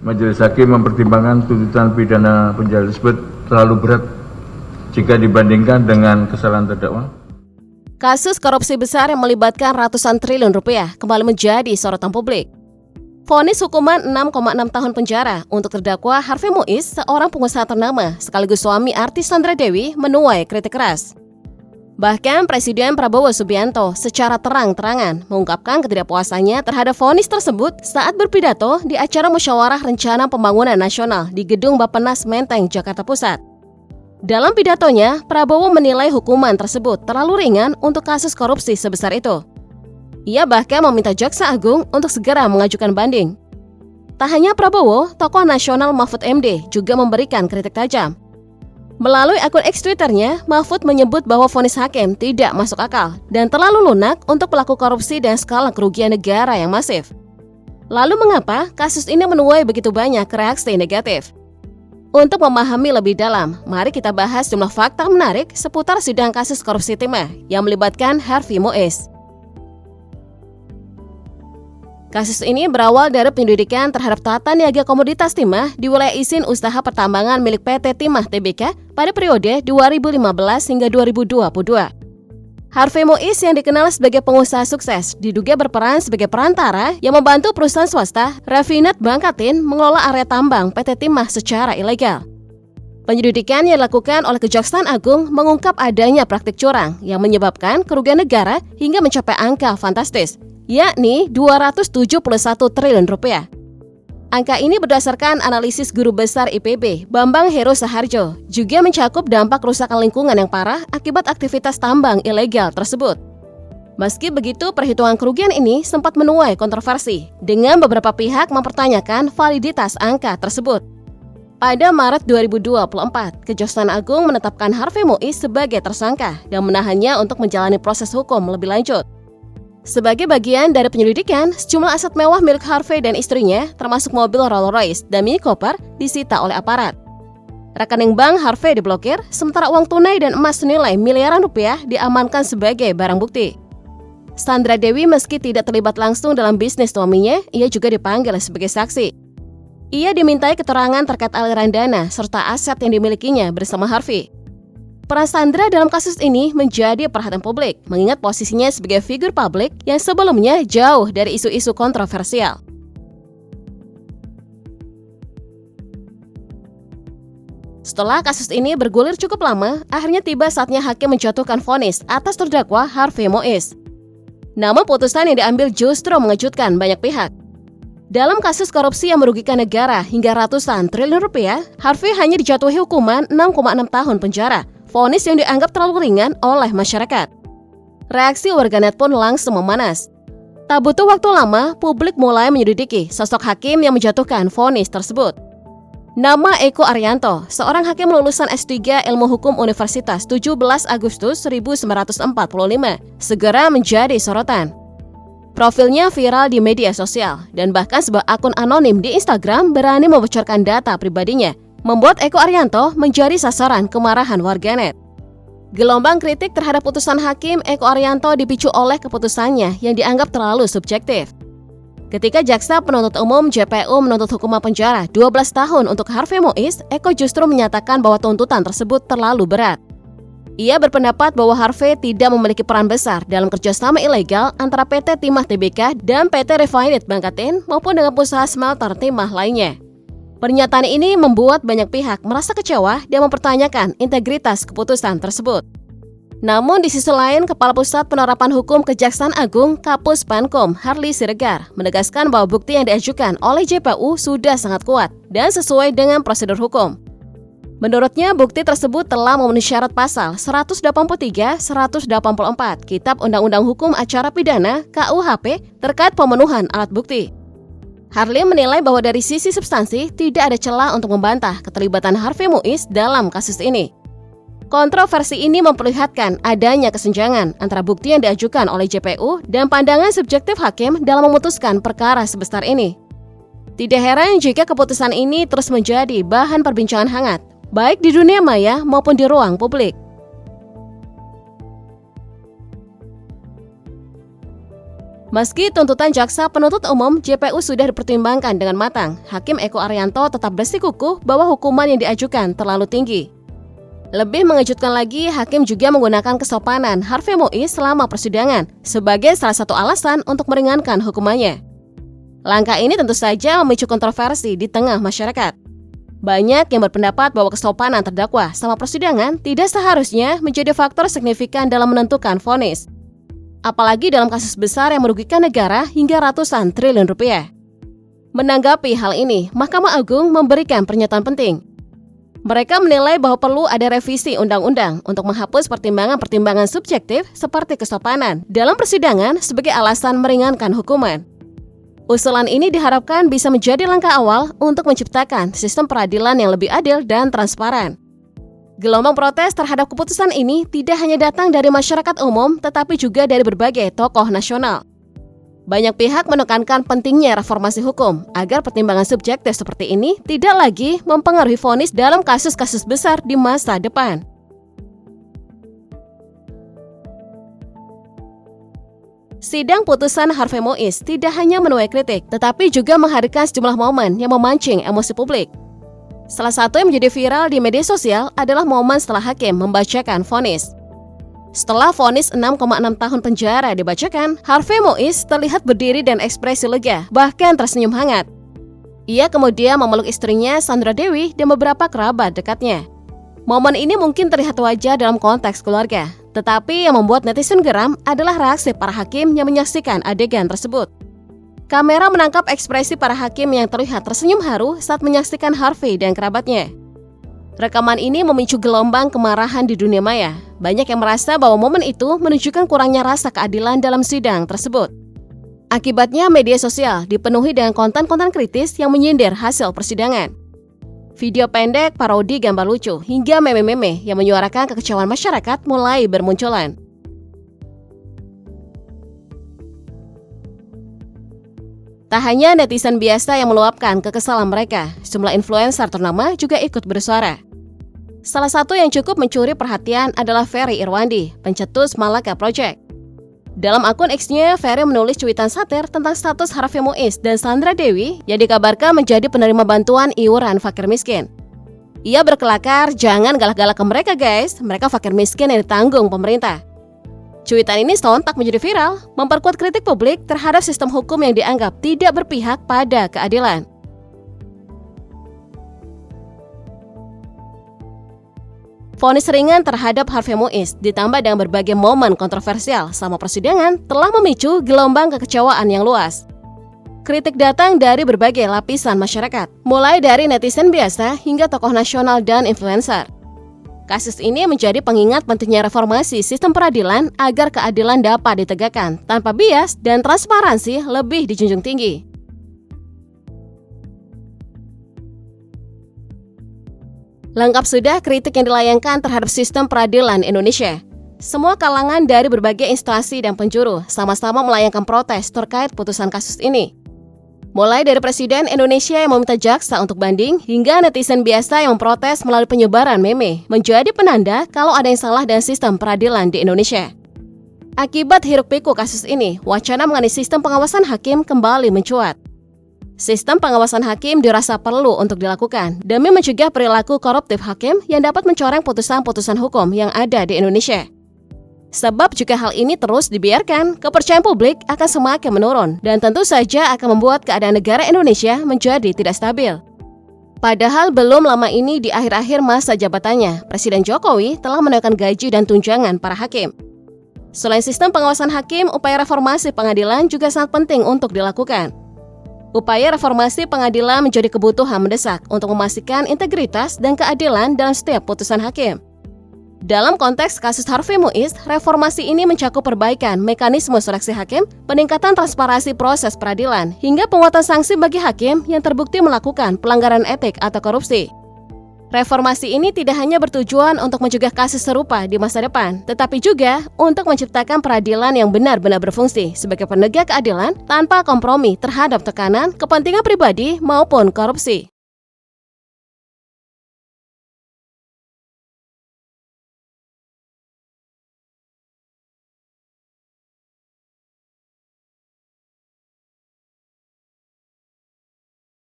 Majelis Hakim mempertimbangkan tuntutan pidana penjara tersebut terlalu berat jika dibandingkan dengan kesalahan terdakwa. Kasus korupsi besar yang melibatkan ratusan triliun rupiah kembali menjadi sorotan publik. Vonis hukuman 6,6 tahun penjara untuk terdakwa Harvey Muiz, seorang pengusaha ternama sekaligus suami artis Sandra Dewi, menuai kritik keras. Bahkan Presiden Prabowo Subianto secara terang-terangan mengungkapkan ketidakpuasannya terhadap vonis tersebut saat berpidato di acara Musyawarah Rencana Pembangunan Nasional di Gedung Bappenas Menteng, Jakarta Pusat. Dalam pidatonya, Prabowo menilai hukuman tersebut terlalu ringan untuk kasus korupsi sebesar itu. Ia bahkan meminta Jaksa Agung untuk segera mengajukan banding. Tak hanya Prabowo, tokoh nasional Mahfud MD juga memberikan kritik tajam. Melalui akun X Twitternya, Mahfud menyebut bahwa vonis hakim tidak masuk akal dan terlalu lunak untuk pelaku korupsi dan skala kerugian negara yang masif. Lalu mengapa kasus ini menuai begitu banyak reaksi negatif? Untuk memahami lebih dalam, mari kita bahas jumlah fakta menarik seputar sidang kasus korupsi timah yang melibatkan Harvey Muiz. Kasus ini berawal dari penyelidikan terhadap tata niaga komoditas timah di wilayah izin usaha pertambangan milik PT Timah Tbk pada periode 2015 hingga 2022. Harvey Muiz yang dikenal sebagai pengusaha sukses diduga berperan sebagai perantara yang membantu perusahaan swasta Rafinat Bangkatin mengelola area tambang PT Timah secara ilegal. Penyelidikan yang dilakukan oleh Kejaksaan Agung mengungkap adanya praktik curang yang menyebabkan kerugian negara hingga mencapai angka fantastis, yakni 271 triliun rupiah. Angka ini berdasarkan analisis guru besar IPB, Bambang Heru Saharjo, juga mencakup dampak kerusakan lingkungan yang parah akibat aktivitas tambang ilegal tersebut. Meski begitu, perhitungan kerugian ini sempat menuai kontroversi, dengan beberapa pihak mempertanyakan validitas angka tersebut. Pada Maret 2024, Kejaksaan Agung menetapkan Harvey Muiz sebagai tersangka dan menahannya untuk menjalani proses hukum lebih lanjut. Sebagai bagian dari penyelidikan, sejumlah aset mewah milik Harvey dan istrinya, termasuk mobil Rolls-Royce dan Mini Cooper, disita oleh aparat. Rekening bank Harvey diblokir, sementara uang tunai dan emas senilai miliaran rupiah diamankan sebagai barang bukti. Sandra Dewi meski tidak terlibat langsung dalam bisnis suaminya, ia juga dipanggil sebagai saksi. Ia dimintai keterangan terkait aliran dana serta aset yang dimilikinya bersama Harvey. Peran Sandra dalam kasus ini menjadi perhatian publik, mengingat posisinya sebagai figur publik yang sebelumnya jauh dari isu-isu kontroversial. Setelah kasus ini bergulir cukup lama, akhirnya tiba saatnya hakim menjatuhkan vonis atas terdakwa Harvey Muiz. Namun putusan yang diambil justru mengejutkan banyak pihak. Dalam kasus korupsi yang merugikan negara hingga ratusan triliun rupiah, Harvey hanya dijatuhi hukuman 6,6 tahun penjara. Vonis yang dianggap terlalu ringan oleh masyarakat. Reaksi warganet pun langsung memanas. Tak butuh waktu lama, publik mulai menyelidiki sosok hakim yang menjatuhkan vonis tersebut. Nama Eko Arianto, seorang hakim lulusan S3 Ilmu Hukum Universitas 17 Agustus 1945, segera menjadi sorotan. Profilnya viral di media sosial, dan bahkan sebuah akun anonim di Instagram berani membocorkan data pribadinya, membuat Eko Arianto menjadi sasaran kemarahan warganet. Gelombang kritik terhadap putusan hakim Eko Arianto dipicu oleh keputusannya yang dianggap terlalu subjektif. Ketika Jaksa Penuntut Umum JPU menuntut hukuman penjara 12 tahun untuk Harvey Muiz, Eko justru menyatakan bahwa tuntutan tersebut terlalu berat. Ia berpendapat bahwa Harvey tidak memiliki peran besar dalam kerjasama ilegal antara PT Timah Tbk dan PT Refinat Bangkatin maupun dengan usaha smelter timah lainnya. Pernyataan ini membuat banyak pihak merasa kecewa dan mempertanyakan integritas keputusan tersebut. Namun di sisi lain, Kepala Pusat Penerapan Hukum Kejaksaan Agung Kapus Penkum Harli Siregar menegaskan bahwa bukti yang diajukan oleh JPU sudah sangat kuat dan sesuai dengan prosedur hukum. Menurutnya, bukti tersebut telah memenuhi syarat pasal 183-184 Kitab Undang-Undang Hukum Acara Pidana KUHP terkait pemenuhan alat bukti. Harli menilai bahwa dari sisi substansi tidak ada celah untuk membantah keterlibatan Harvey Muiz dalam kasus ini. Kontroversi ini memperlihatkan adanya kesenjangan antara bukti yang diajukan oleh JPU dan pandangan subjektif hakim dalam memutuskan perkara sebesar ini. Tidak heran jika keputusan ini terus menjadi bahan perbincangan hangat, baik di dunia maya maupun di ruang publik. Meski tuntutan jaksa penuntut umum JPU sudah dipertimbangkan dengan matang, Hakim Eko Arianto tetap bersikukuh bahwa hukuman yang diajukan terlalu tinggi. Lebih mengejutkan lagi, Hakim juga menggunakan kesopanan Harvey Mois selama persidangan sebagai salah satu alasan untuk meringankan hukumannya. Langkah ini tentu saja memicu kontroversi di tengah masyarakat. Banyak yang berpendapat bahwa kesopanan terdakwa selama persidangan tidak seharusnya menjadi faktor signifikan dalam menentukan vonis. Apalagi dalam kasus besar yang merugikan negara hingga ratusan triliun rupiah. Menanggapi hal ini, Mahkamah Agung memberikan pernyataan penting. Mereka menilai bahwa perlu ada revisi undang-undang untuk menghapus pertimbangan-pertimbangan subjektif seperti kesopanan dalam persidangan sebagai alasan meringankan hukuman. Usulan ini diharapkan bisa menjadi langkah awal untuk menciptakan sistem peradilan yang lebih adil dan transparan. Gelombang protes terhadap keputusan ini tidak hanya datang dari masyarakat umum, tetapi juga dari berbagai tokoh nasional. Banyak pihak menekankan pentingnya reformasi hukum agar pertimbangan subjektif seperti ini tidak lagi mempengaruhi vonis dalam kasus-kasus besar di masa depan. Sidang putusan Harvey Mois tidak hanya menuai kritik, tetapi juga menghadirkan sejumlah momen yang memancing emosi publik. Salah satu yang menjadi viral di media sosial adalah momen setelah hakim membacakan vonis. Setelah vonis 6,6 tahun penjara dibacakan, Harvey Mois terlihat berdiri dan ekspresi lega, bahkan tersenyum hangat. Ia kemudian memeluk istrinya Sandra Dewi dan beberapa kerabat dekatnya. Momen ini mungkin terlihat wajar dalam konteks keluarga, tetapi yang membuat netizen geram adalah reaksi para hakim yang menyaksikan adegan tersebut. Kamera menangkap ekspresi para hakim yang terlihat tersenyum haru saat menyaksikan Harvey dan kerabatnya. Rekaman ini memicu gelombang kemarahan di dunia maya. Banyak yang merasa bahwa momen itu menunjukkan kurangnya rasa keadilan dalam sidang tersebut. Akibatnya media sosial dipenuhi dengan konten-konten kritis yang menyindir hasil persidangan. Video pendek, parodi gambar lucu, hingga meme-meme yang menyuarakan kekecewaan masyarakat mulai bermunculan. Tak hanya netizen biasa yang meluapkan kekesalan mereka, sejumlah influencer ternama juga ikut bersuara. Salah satu yang cukup mencuri perhatian adalah Ferry Irwandi, pencetus Malaka Project. Dalam akun X-nya, Ferry menulis cuitan satir tentang status Harvey Mois dan Sandra Dewi yang dikabarkan menjadi penerima bantuan iuran fakir miskin. Ia berkelakar, jangan galak-galak ke mereka guys, mereka fakir miskin yang ditanggung pemerintah. Cuitan ini sontak menjadi viral, memperkuat kritik publik terhadap sistem hukum yang dianggap tidak berpihak pada keadilan. Vonis ringan terhadap Harvey Mois ditambah dengan berbagai momen kontroversial selama persidangan telah memicu gelombang kekecewaan yang luas. Kritik datang dari berbagai lapisan masyarakat, mulai dari netizen biasa hingga tokoh nasional dan influencer. Kasus ini menjadi pengingat pentingnya reformasi sistem peradilan agar keadilan dapat ditegakkan tanpa bias dan transparansi lebih dijunjung tinggi. Lengkap sudah kritik yang dilayangkan terhadap sistem peradilan Indonesia. Semua kalangan dari berbagai instansi dan penjuru sama-sama melayangkan protes terkait putusan kasus ini. Mulai dari Presiden Indonesia yang meminta jaksa untuk banding, hingga netizen biasa yang memprotes melalui penyebaran meme, menjadi penanda kalau ada yang salah dengan sistem peradilan di Indonesia. Akibat hiruk-pikuk kasus ini, wacana mengenai sistem pengawasan hakim kembali mencuat. Sistem pengawasan hakim dirasa perlu untuk dilakukan demi mencegah perilaku koruptif hakim yang dapat mencoreng putusan-putusan hukum yang ada di Indonesia. Sebab jika hal ini terus dibiarkan, kepercayaan publik akan semakin menurun dan tentu saja akan membuat keadaan negara Indonesia menjadi tidak stabil. Padahal belum lama ini di akhir-akhir masa jabatannya, Presiden Jokowi telah menaikkan gaji dan tunjangan para hakim. Selain sistem pengawasan hakim, upaya reformasi pengadilan juga sangat penting untuk dilakukan. Upaya reformasi pengadilan menjadi kebutuhan mendesak untuk memastikan integritas dan keadilan dalam setiap putusan hakim. Dalam konteks kasus Harvey Mois, reformasi ini mencakup perbaikan mekanisme seleksi hakim, peningkatan transparansi proses peradilan, hingga penguatan sanksi bagi hakim yang terbukti melakukan pelanggaran etik atau korupsi. Reformasi ini tidak hanya bertujuan untuk mencegah kasus serupa di masa depan, tetapi juga untuk menciptakan peradilan yang benar-benar berfungsi sebagai penegak keadilan tanpa kompromi terhadap tekanan, kepentingan pribadi maupun korupsi.